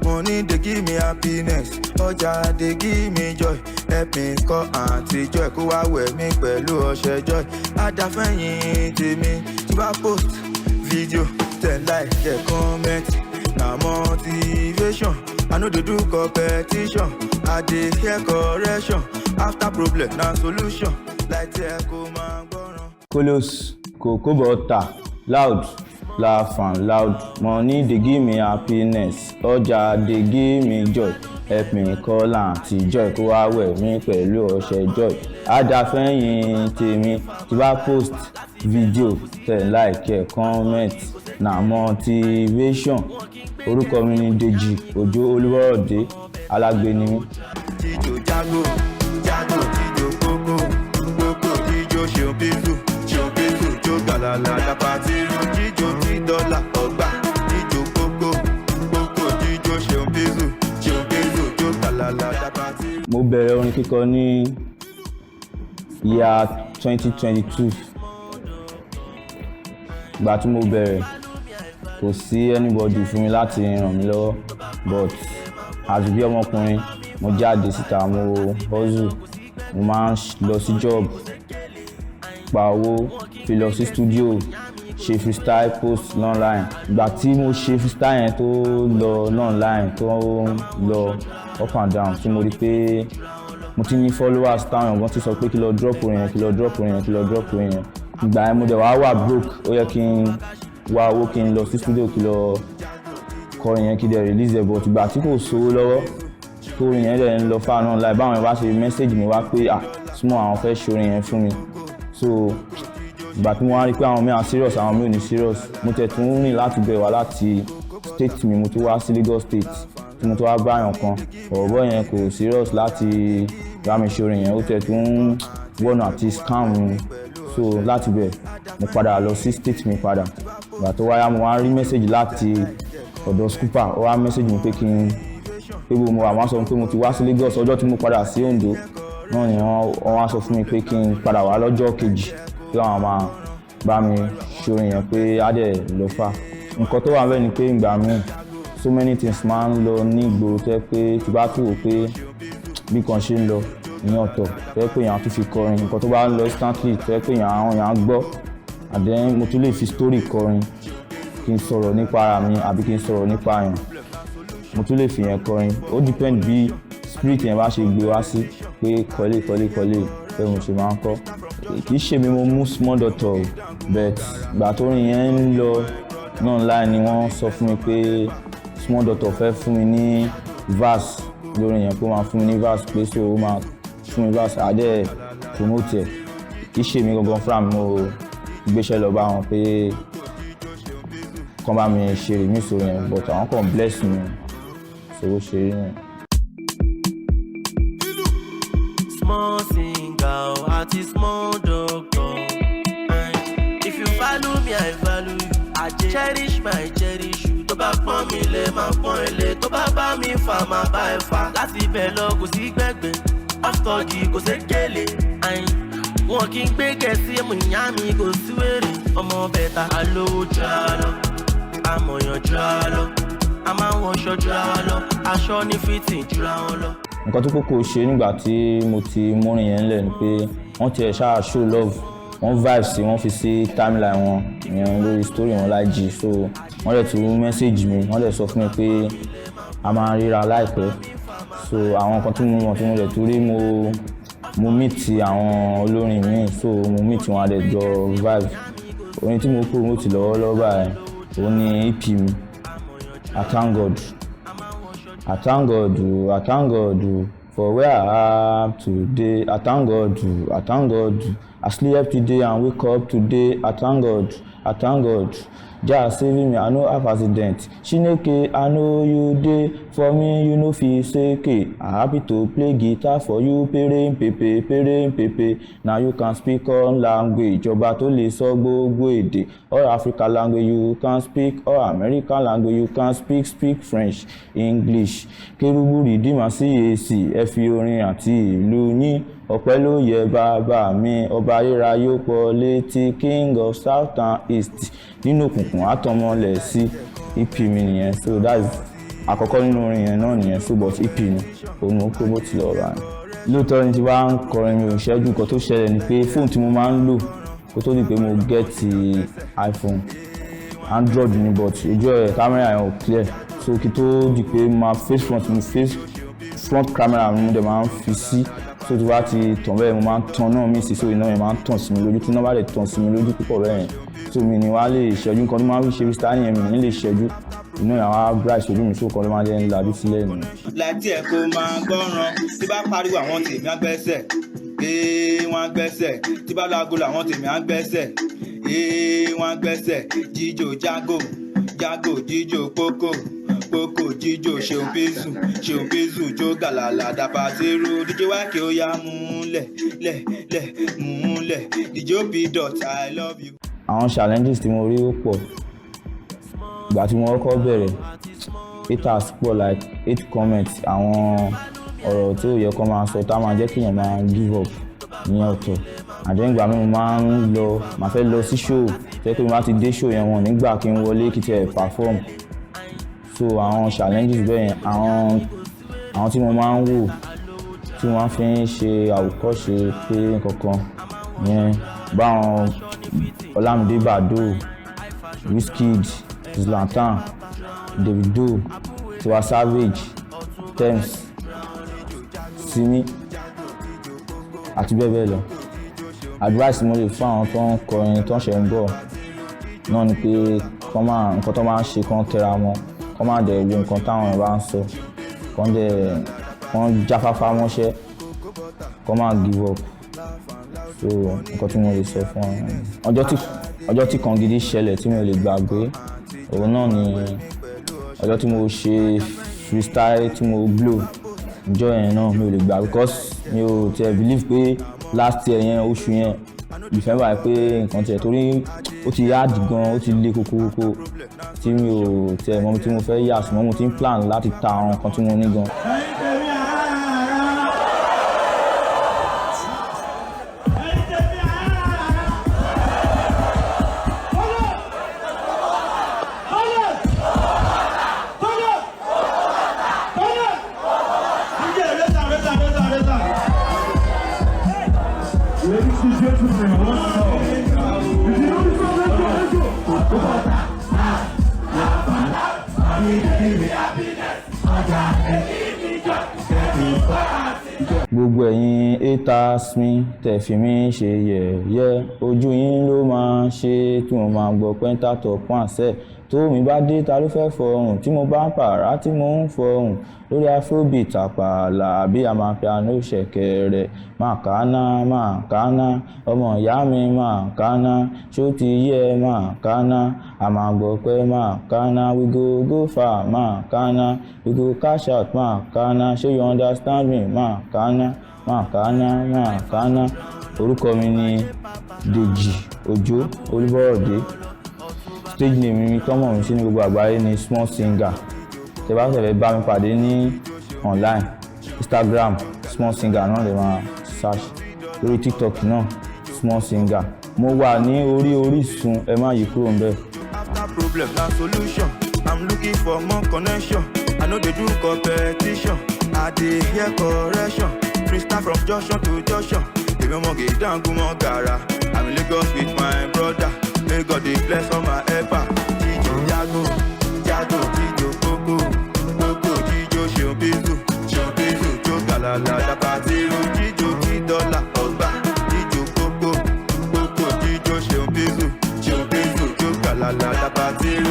Money they give me happiness, ọjà they give me joy. Help me call àǹtí joy kó wá wẹ̀ mí pẹ̀lú ọṣẹ joy. Adáfẹ́yìn tèmi tí bá post video, tẹ̀ like, tẹ̀ comment. Na motivation, I no dey do competition. I dey hear correction, after problem na solution. Like tẹ̀ kó máa gbọ́ràn. Kolos, Coco Butter, loud. Laugh and loud. Money they give me happiness, ọjà they give me joy. Help me call àǹtí joy kó wá wẹ̀ mí pẹ̀lú ọṣẹ joy. Adáfẹ́yìn tèmi tí bá post video, tẹ̀ like, comment. Na motivation. Orúkọ mi ni Deji Òjó Olúwọ̀dé, alágbe ni mí. Jíjó jágó, jágó jíjó kókó, kókó jíjó ṣòbíṣù, ṣòbíṣù jó gàlàlà dàpàtìrù. Jíjó tí dọ́là ọgbà, jíjó kókó, kókó jíjó ṣòbíṣù, ṣòbíṣù jó gàlàlà dàpàtìrù. Mo bẹ̀rẹ̀ orin kíkọ ní year 2022. Ìgbà tí mo bẹ̀rẹ̀ kò sí anybody fún mi láti ràn mí lọ́wọ́, but àti bí ọmọkùnrin mo jáde síta, mo hustle, mo máa ń lọ sí job, pa owó, fi lọ sí studio, ṣe freestyle post online. Ìgbà tí mo ṣe freestyle yẹn tó lọ online, tó lọ up and down, tí mo rí pé mo ti ní followers táwọn èèyàn ti sọ pé kí lọ drop orin yẹn, kí lọ drop orin yẹn, kí lọ drop orin yẹn. Ìgbà yẹn mo dẹ̀ wá broke, ó yẹ kí n wá owó kí n lọ sí studio kí lọ kọrin yẹn kí dẹ̀ release ẹ̀, but ìgbà tí kò sówó lọ́wọ́ tó orin yẹn dẹ̀ ń lọ fáwọn náà láì báwọn bá ṣe message mi wá pé súnmọ́ àwọn fẹ́ ṣe orin yẹn fún mi. So ìgbà tí mo wá rí pé àwọn mìíràn serious, àwọn mìíràn ní serious, mo tẹ̀ tún rìn láti bẹ̀ wá láti state mi, mo tún wá sí Lagos state tí mo tún wá bá àyàn kan. Ọ̀rọ̀ yẹn kò serious láti bá mi ṣe orin yẹn, ó tẹ̀ tún wọ́nà àti scam mi. So láti bẹ̀ mo padà lọ sí state mi padà. Ìgbà tó wáyá mo wá rí message láti ọ̀dọ̀ Scooper, ó wá message mi pé kí n pé mo wà, wọ́n sọ pé mo ti wá sí Lagos. Ọjọ́ tí mo padà sí Ondo náà ni wọ́n wá sọ fún mi pé kí n padà wá lọ́jọ́ kejì pé àwọn máa bá mi ṣe orin yẹn pé á dẹ̀ lọ fà. Nǹkan tó wà bẹ́ẹ̀ ni pé ìgbà míì so many things máa ń lọ ní ìgboro tẹ́ pé tí bá tún wò pé bí kan ṣe ń lọ ìyẹn ọ̀tọ̀ tẹ́ pé èèyàn tún fi kọrin. Nǹkan tó bá ń lọ instantly tẹ́ pé àwọn èèyàn gbọ́, and then mo tún lè fi story kọrin, kí n sọ̀rọ̀ nípa ara mi àbí kí n sọ̀rọ̀ nípa èèyàn, mo tún lè fi yẹn kọrin. Ó depend bí spirit yẹn bá ṣe gbé wá sí pé kọ́lé pé mo ṣe máa ń kọ́. Kì í ṣe mi mo mú Small Doctor, but ìgbà tó orin yẹn ń lọ náà láì ni wọ́n sọ fún mi pé Small Doctor fẹ́ fún mi ní verse lórí yẹn, pé ó máa fún mi ní verse, pé so ó máa fún mi verse, àdẹ́ promote ẹ̀. Kì í ṣe mi gangan fúnra mi, mo gbéṣẹ́ lọ bá wọn pé kán bá mi ṣe remix orin yẹn, but àwọn kan bless mi, so ó ṣe rí yẹn. Small singer àti Small Doctor. If you value me, I value you. I cherish my cherish you. Tó bá pọ́n mi lé máa pọ́n ilé, tó bá bá mi fà máa bá ẹ fà. Láti ibẹ̀ lọ kò sí gbẹ̀gbẹ̀, ọ́fítọ́jì kò sí gèlè. Wọn kì í gbé gẹ̀ẹ́sì ẹ̀mú ìyá mi kò sí wèrè. Ọmọ bẹ̀ta alówó jù á lọ, amọ̀yàn jù á lọ, a máa ń wọṣọ jù á lọ, aṣọ ní fìtì jù á wọn lọ. Nǹkan tó kókó ṣe nígbà tí mo ti múrin yẹn lẹ̀ ni pé wọ́n ti ẹ̀ ṣáà show love, wọ́n vibe sí, wọ́n fi sí timeline wọn ìyẹn lórí story wọn IG. So wọ́n dẹ̀ tún message mi, wọ́n dẹ̀ sọ fún mi pé a máa ríra láìpẹ́. So àwọn nǹkan tí mo mọ̀ tí mo dẹ̀ tún rí, mo meet àwọn olórin míì, so mo meet wọn a dẹ̀ jọ vibe. Orin tí mo promote lọ́wọ́lọ́wọ́ báyìí òun ni EP mi, I thank God. I thank God for where I am today. I thank God. I sleep today and wake up today. I thank God. Just saving me, I no have accident. Chineke, I know you dey for me, you no fit seke. I happy to play guitar for you, pere pepe. Now you can speak all language, ọba tó lè sọ gbogbo èdè. All African language you can speak, all American language you can speak French, English. Kérúbù Rìdíìmà CAC, ẹ fi orin àti ìlú yín. Ọpẹ́ ló yẹ bàbá mi, ọba ayérayé ó pọ̀ létí, King of South and East. Nínú òkùnkùn àtọmọlẹ̀ sí EP mi nìyẹn. So that's àkọ́kọ́ nínú orin yẹn náà nìyẹn, so but EP ni òun mo promote lọ ra ni. Lóòótọ́ ni tí bá ń kọrin mi ò ṣẹ́jú, nǹkan tó ṣẹlẹ̀ ni pé fóònù tí mo máa ń lò kó tó di pé mo get iPhone Android ni, but ojú ẹ̀ kámẹ́rà yẹn ò clear, so kí tó di pé máa face front camera mi mo dẹ̀ máa ń fi sí, so tí wá ti tàn bẹ́ẹ̀ mo máa ń tan náà mí sí, so iná yẹn máa ń tàn sí mi lójú, tí iná bá lè tàn sí mi lójú púpọ̀ bẹ́ẹ̀ yẹn, so mi ni wá lè ṣẹ́jú, nǹkan tó máa ń fi ṣe freestyle yẹn mi ní lè ṣẹ́jú, iná yẹn wá bright sójú mi, so kan ló máa jẹ́ ńlá bí sílẹ̀ nù. láti ẹ̀ kó máa gbọ́ràn tí bá pariwo àwọn tèmi á gbẹ́sẹ̀ wọ́n á gbẹ́sẹ̀, tí bá láago làwọn tèmi á gbẹ́sẹ̀ wọ́n á gbẹ́sẹ̀, jíjó jágò jíjó kókó jíjó ṣeun pízù jó gàlàlà dàpàtẹ́rù díje wákè ó yá múlẹ̀ díje ó bí dot I love you. Àwọn challenges tí mo rí ó pọ̀ ìgbà tí mo kọ́kọ́ bẹ̀rẹ̀, haters pọ̀ like 8 comments, àwọn ọ̀rọ̀ tí ò yẹ kó máa sọ tá máa jẹ́ kéèyàn máa give up ìyẹn ọ̀tọ̀. Àjẹ́ ìgbà mi mo máa fẹ́ lọ sí show, tẹ́ pé mo bá ti dé show yẹn wọn nígbà kí n wọlé kí tiẹ̀ perform, so àwọn challenges bẹ́ẹ̀ yẹn àwọn tí mo máa ń wò tí wọ́n fi ń ṣe àwòkọ́ṣe pé nǹkankan yẹn báwọn Olamide Badoo, Wizkid, Zlatan, Davido, Tiwa Savage, Tems, Simi àti bẹ́ẹ̀ bẹ́ẹ̀ lọ. Advice mo lè fún àwọn tó ń kọrin tó ń ṣe ń bọ̀ náà ni pé nǹkan tó máa ń ṣe kán tẹra mọ́, kán má dẹ̀ wo nǹkan táwọn èèyàn bá ń sọ, kán jáfáfá mọ́ṣẹ́, kán má give up, so nǹkan tí mo lè sọ fún wọn. Ọjọ́ tí kan gidi ṣẹlẹ̀ tí mi ò lè gbàgbé òun náà ni ọjọ́ tí mo ṣe freestyle tí mo blow, ọjọ́ yẹn náà mi ò lè gbà because mi ò tiẹ̀ believe pé last year yẹn oṣù yẹn December pé nǹkan tiẹ̀ torí ó ti hard gan, ó ti le kókó tí mi ò tiẹ̀ mọ̀ tí mo fẹ́ yà, ṣùgbọ́n mo ti ń plan láti ta àwọn nǹkan tí mo ní gan. Ladies and gentlemen, let's go. If you know this song, let's go. Gbogbo ẹ̀yin haters mi tẹ̀ fi mí ṣe yẹ̀yẹ́, ojú yín ló máa ṣe tí mo máa gbọ́ pẹ́ńtátọ̀ pọ́n àṣẹ tó mi bá dé ta ló fẹ́ fọhùn tí mo bá ń pààrà tí mo ń fọhùn lórí afrobeat àpàlà àbí amapiano ṣẹ̀kẹ̀rẹ̀ màkánná ọmọ ìyá mi màkánná ṣó ti yẹ màkánná àmàgbọ̀pẹ́ màkánná we go far màkánná we go cash out màkánná ṣé you understand me màkánná. Orúkọ mi ni Dèjì Òjó Olúbọ̀rọ̀dé, stage name mi tọ́mọ̀ mi sí ní gbogbo àgbáyé ni Small Singer. Tẹ́ bá fẹ́ bá mi pàdé ní online Instagram Small Singer náà lè máa search, lórí TikTok náà Small Singer. Mo wà ní orí Orisun, ẹ má yí kúrò ńbẹ̀. After problem na solution, I'm looking for more connection, I no dey do competition, I dey hear correction, freestyle from junction to junction, èmi ọmọ gèdángu mọ́ gàrà, I'm in Lagos with my brother, may God dey bless all my helper, jíjó jágò jíjó kókó jíjó ṣeun pízù jó gàlàlà dàpàtẹ́rù jíjó $10 ọgbà jíjó kókó jíjó ṣeun pízù jó gàlàlà dàpàtẹ́rù.